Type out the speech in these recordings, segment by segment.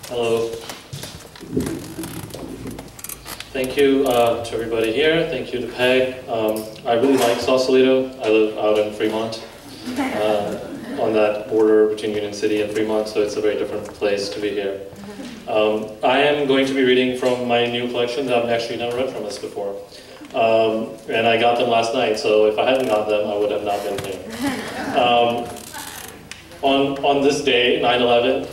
Hello. Thank you to everybody here. Thank you to Peg. I really like Sausalito. I live out in Fremont, on that border between Union City and Fremont, so it's a very different place to be here. I am going to be reading from my new collection that I've actually never read from this before. And I got them last night, so if I hadn't got them, I would have not been here. On this day, 9/11,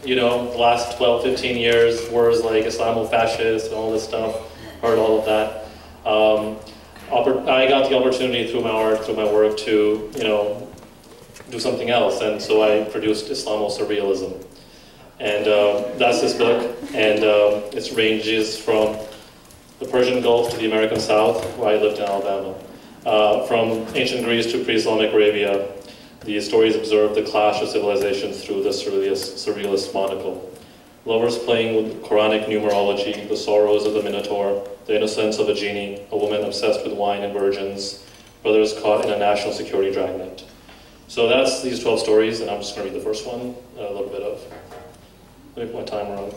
you know, the last 12, 15 years, words like Islamo-fascist and all this stuff, heard all of that. I got the opportunity through my art, through my work to, you know, do something else, and so I produced Islamo-surrealism. And that's this book, and it ranges from the Persian Gulf to the American South, where I lived in Alabama. From ancient Greece to pre-Islamic Arabia, the stories observe the clash of civilizations through the surrealist monocle. Lovers playing with Quranic numerology, the sorrows of the Minotaur, the innocence of a genie, a woman obsessed with wine and virgins, brothers caught in a national security dragnet. So that's these 12 stories, and I'm just going to read the first one, a little bit of. Let me put my timer on.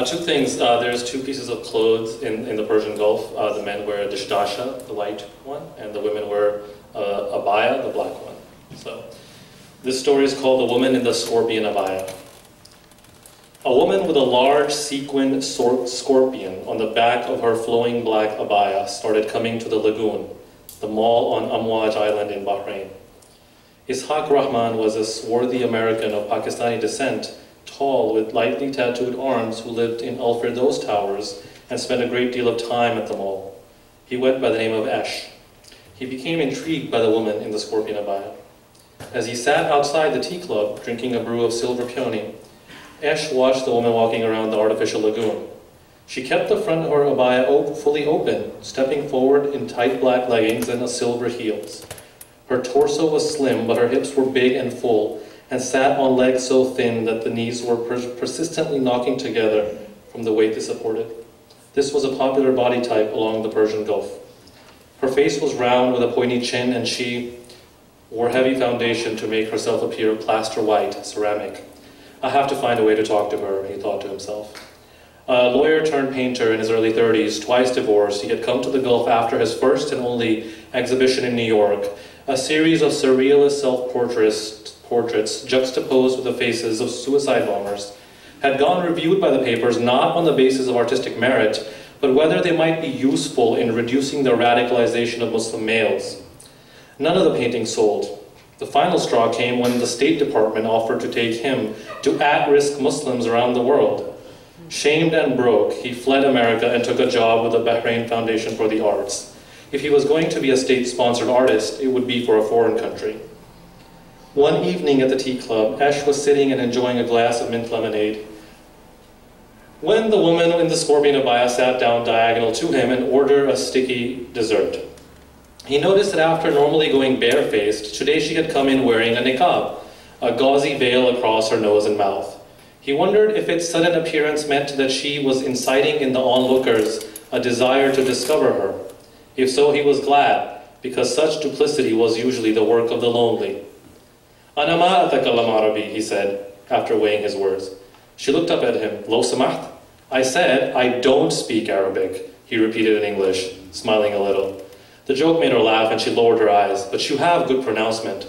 Two things. There's two pieces of clothes in the Persian Gulf. The men wear a dishdasha, the white one, and the women wear abaya, the black one. So this story is called The Woman in the Scorpion Abaya. A woman with a large sequined scorpion on the back of her flowing black abaya started coming to the lagoon, the mall on Amwaj Island in Bahrain. Ishaq Rahman was a swarthy American of Pakistani descent, tall with lightly tattooed arms, who lived in Al Firdaus Towers and spent a great deal of time at the mall. He went by the name of Ash. He became intrigued by the woman in the scorpion abaya. As he sat outside the tea club drinking a brew of silver peony, Ash watched the woman walking around the artificial lagoon. She kept the front of her abaya fully open, stepping forward in tight black leggings and silver heels. Her torso was slim, but her hips were big and full, and sat on legs so thin that the knees were persistently knocking together from the weight they supported. This was a popular body type along the Persian Gulf. Her face was round with a pointy chin, and she wore heavy foundation to make herself appear plaster white, ceramic. I have to find a way to talk to her, he thought to himself. A lawyer turned painter in his early 30s, twice divorced, he had come to the Gulf after his first and only exhibition in New York, a series of surrealist self-portraits juxtaposed with the faces of suicide bombers, had gone reviewed by the papers not on the basis of artistic merit, but whether they might be useful in reducing the radicalization of Muslim males. None of the paintings sold. The final straw came when the State Department offered to take him to at-risk Muslims around the world. Shamed and broke, he fled America and took a job with the Bahrain Foundation for the Arts. If he was going to be a state-sponsored artist, it would be for a foreign country. One evening at the tea club, Ash was sitting and enjoying a glass of mint lemonade when the woman in the scorpion abaya sat down diagonal to him and ordered a sticky dessert. He noticed that after normally going barefaced, today she had come in wearing a niqab, a gauzy veil across her nose and mouth. He wondered if its sudden appearance meant that she was inciting in the onlookers a desire to discover her. If so, he was glad, because such duplicity was usually the work of the lonely. "Ana ma atakallam Arabi," he said, after weighing his words. She looked up at him. "Lo samaht?" "I said, I don't speak Arabic," he repeated in English, smiling a little. The joke made her laugh, and she lowered her eyes. "But you have good pronouncement."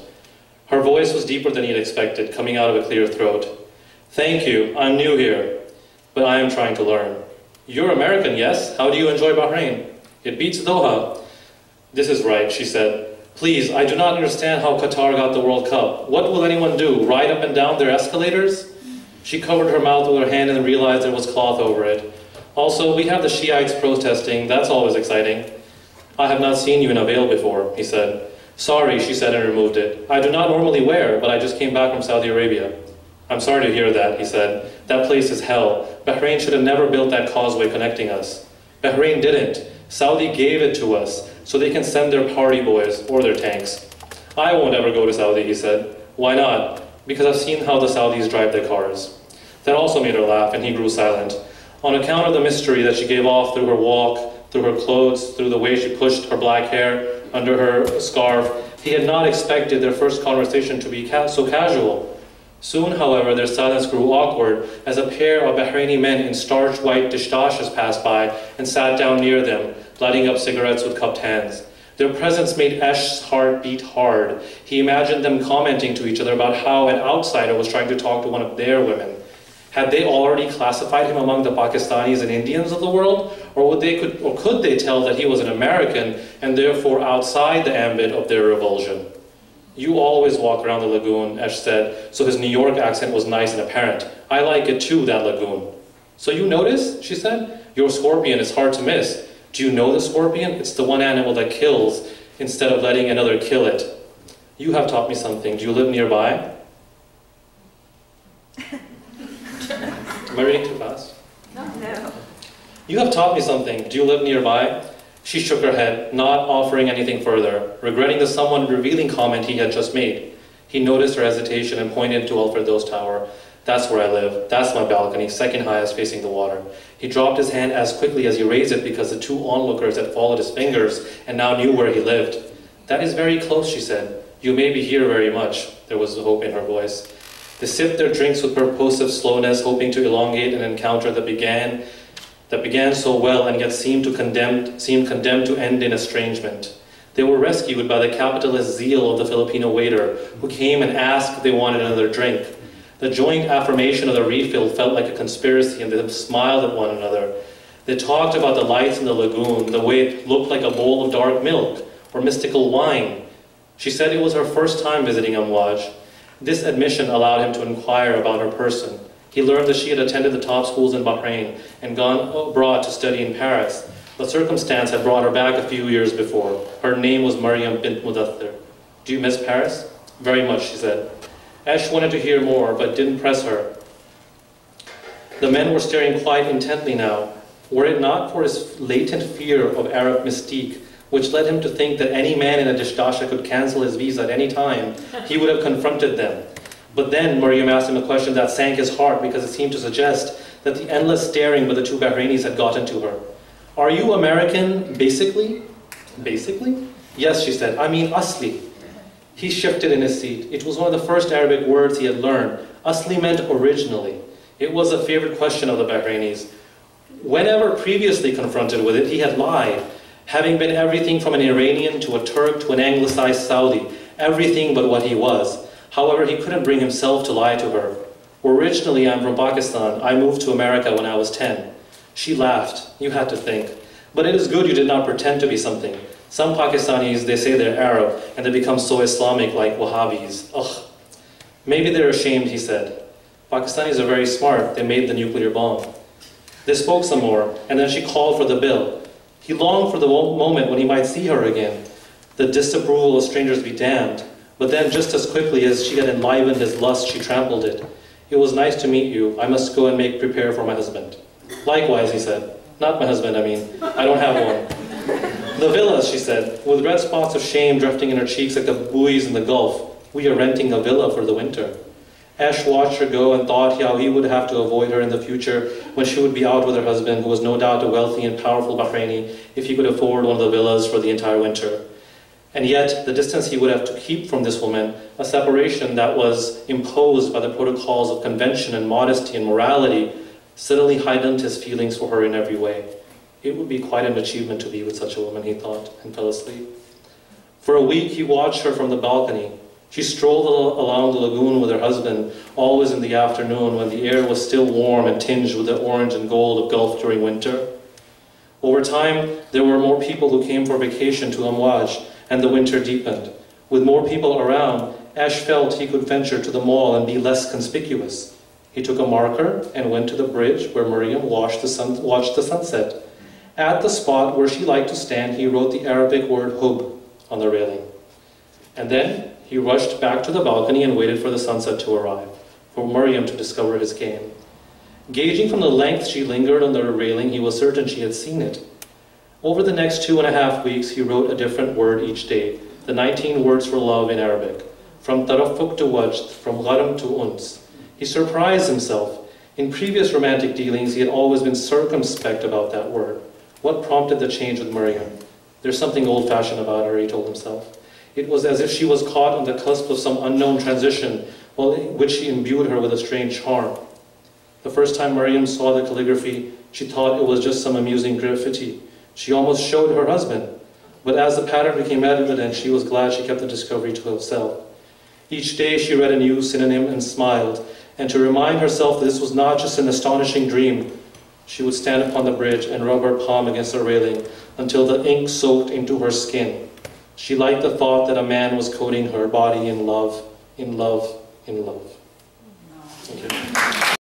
Her voice was deeper than he had expected, coming out of a clear throat. "Thank you, I'm new here, but I am trying to learn." "You're American, yes? How do you enjoy Bahrain?" "It beats Doha." "This is right," she said. "Please, I do not understand how Qatar got the World Cup. What will anyone do, ride up and down their escalators?" She covered her mouth with her hand and realized there was cloth over it. "Also, we have the Shiites protesting. That's always exciting." "I have not seen you in a veil before," he said. "Sorry," she said and removed it. "I do not normally wear, but I just came back from Saudi Arabia." "I'm sorry to hear that," he said. "That place is hell. Bahrain should have never built that causeway connecting us." "Bahrain didn't. Saudi gave it to us, so they can send their party boys, or their tanks." "I won't ever go to Saudi," he said. "Why not?" "Because I've seen how the Saudis drive their cars." That also made her laugh, and he grew silent. On account of the mystery that she gave off through her walk, through her clothes, through the way she pushed her black hair under her scarf, He had not expected their first conversation to be so casual. Soon, however, their silence grew awkward as a pair of Bahraini men in starched white dishdashes passed by and sat down near them, lighting up cigarettes with cupped hands. Their presence made Esh's heart beat hard. He imagined them commenting to each other about how an outsider was trying to talk to one of their women. Had they already classified him among the Pakistanis and Indians of the world, or could they tell that he was an American and therefore outside the ambit of their revulsion? You always walk around the lagoon, Esh said, so his New York accent was nice and apparent. I like it too, that lagoon. So you notice, she said, your scorpion is hard to miss. Do you know the scorpion? It's the one animal that kills instead of letting another kill it. You have taught me something. Do you live nearby? Am I reading too fast? No. You have taught me something. Do you live nearby? She shook her head, not offering anything further, regretting the somewhat revealing comment he had just made. He noticed her hesitation and pointed to Alfredo's tower. That's where I live. That's my balcony, second highest facing the water. He dropped his hand as quickly as he raised it because the two onlookers had followed his fingers and now knew where he lived. That is very close, she said. You may be here very much. There was hope in her voice. They sipped their drinks with purposive slowness, hoping to elongate an encounter that began so well and yet seemed condemned to end in estrangement. They were rescued by the capitalist zeal of the Filipino waiter, who came and asked if they wanted another drink. The joint affirmation of the refill felt like a conspiracy, and they smiled at one another. They talked about the lights in the lagoon, the way it looked like a bowl of dark milk, or mystical wine. She said it was her first time visiting Amwaj. This admission allowed him to inquire about her person. He learned that she had attended the top schools in Bahrain and gone abroad to study in Paris. The circumstance had brought her back a few years before. Her name was Maryam bint Mudathir. Do you miss Paris? Very much, she said. Esh wanted to hear more, but didn't press her. The men were staring quite intently now. Were it not for his latent fear of Arab mystique, which led him to think that any man in a dishdasha could cancel his visa at any time, he would have confronted them. But then Maryam asked him a question that sank his heart because it seemed to suggest that the endless staring by the two Bahrainis had gotten to her. Are you American, basically? Basically? Yes, she said. I mean, asli. He shifted in his seat. It was one of the first Arabic words he had learned. Asli meant originally. It was a favorite question of the Bahrainis. Whenever previously confronted with it, he had lied, having been everything from an Iranian to a Turk to an anglicized Saudi, everything but what he was. However, he couldn't bring himself to lie to her. Originally, I'm from Pakistan. I moved to America when I was 10. She laughed. You had to think. But it is good you did not pretend to be something. Some Pakistanis, they say they're Arab, and they become so Islamic like Wahhabis. Ugh. Maybe they're ashamed, he said. Pakistanis are very smart. They made the nuclear bomb. They spoke some more, and then she called for the bill. He longed for the moment when he might see her again. The disapproval of strangers be damned. But then, just as quickly as she had enlivened his lust, she trampled it. It was nice to meet you. I must go and prepare for my husband. Likewise, he said. Not my husband, I mean. I don't have one. The villas, she said, with red spots of shame drifting in her cheeks like the buoys in the Gulf. We are renting a villa for the winter. Ash watched her go and thought how he would have to avoid her in the future when she would be out with her husband, who was no doubt a wealthy and powerful Bahraini, if he could afford one of the villas for the entire winter. And yet, the distance he would have to keep from this woman, a separation that was imposed by the protocols of convention and modesty and morality, suddenly heightened his feelings for her in every way. It would be quite an achievement to be with such a woman, he thought, and fell asleep. For a week, he watched her from the balcony. She strolled along the lagoon with her husband, always in the afternoon when the air was still warm and tinged with the orange and gold of Gulf during winter. Over time, there were more people who came for vacation to Amwaj, and the winter deepened. With more people around, Ash felt he could venture to the mall and be less conspicuous. He took a marker and went to the bridge where Maryam watched the sunset. At the spot where she liked to stand, he wrote the Arabic word hub on the railing. And then he rushed back to the balcony and waited for the sunset to arrive, for Maryam to discover his game. Gauging from the length she lingered on the railing, he was certain she had seen it. Over the next 2.5 weeks, he wrote a different word each day, the 19 words for love in Arabic, from tarafuk to wajd, from gharam to uns. He surprised himself. In previous romantic dealings, he had always been circumspect about that word. What prompted the change with Maryam? There's something old-fashioned about her, he told himself. It was as if she was caught on the cusp of some unknown transition, which imbued her with a strange charm. The first time Miriam saw the calligraphy, she thought it was just some amusing graffiti. She almost showed her husband. But as the pattern became evident, she was glad she kept the discovery to herself. Each day she read a new synonym and smiled, and to remind herself that this was not just an astonishing dream, she would stand upon the bridge and rub her palm against the railing until the ink soaked into her skin. She liked the thought that a man was coating her body in love, in love, in love. Thank you.